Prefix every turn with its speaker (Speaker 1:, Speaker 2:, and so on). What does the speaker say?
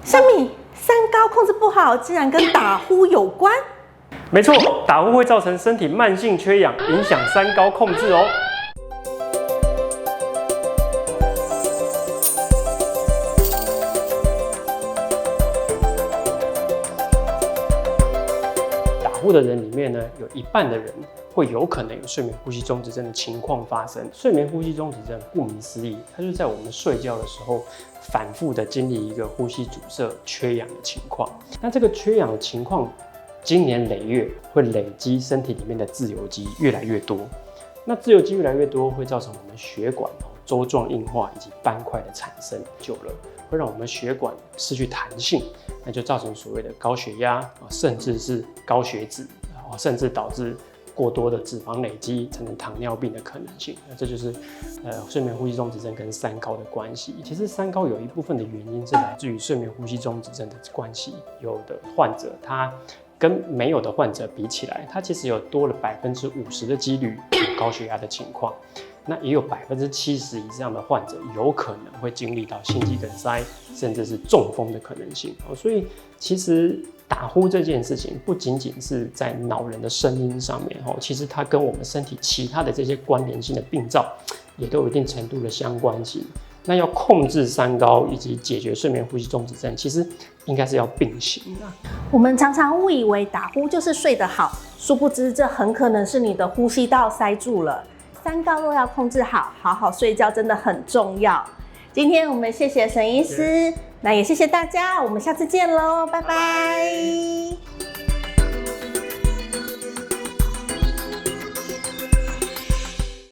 Speaker 1: 生米三高控制不好，竟然跟打呼有关？
Speaker 2: 没错，打呼会造成身体慢性缺氧，影响三高控制哦。打呼的人里面呢，有一半的人会有可能有睡眠呼吸中止症的情况发生。睡眠呼吸中止症顾名思义，它就是在我们睡觉的时候反复的经历一个呼吸阻塞、缺氧的情况。那这个缺氧的情况，经年累月会累积身体里面的自由基越来越多。那自由基越来越多，会造成我们血管粥状硬化以及斑块的产生，久了会让我们血管失去弹性，那就造成所谓的高血压，甚至是高血脂，甚至导致过多的脂肪累积，产生糖尿病的可能性。那这就是睡眠呼吸中止症跟三高的关系。其实三高有一部分的原因是来自于睡眠呼吸中止症的关系。有的患者他跟没有的患者比起来，他其实有多了50%的几率有高血压的情况。那也有70%以上的患者有可能会经历到心肌梗塞，甚至是中风的可能性。所以其实打呼这件事情不仅仅是在恼人的声音上面，其实它跟我们身体其他的这些关联性的病灶也都有一定程度的相关性。那要控制三高以及解决睡眠呼吸中止症，其实应该是要并行的。
Speaker 1: 我们常常误以为打呼就是睡得好，殊不知这很可能是你的呼吸道塞住了。三高若要控制好，好好睡觉真的很重要。今天我们谢谢沈医师，那也谢谢大家，我们下次见喽，拜拜。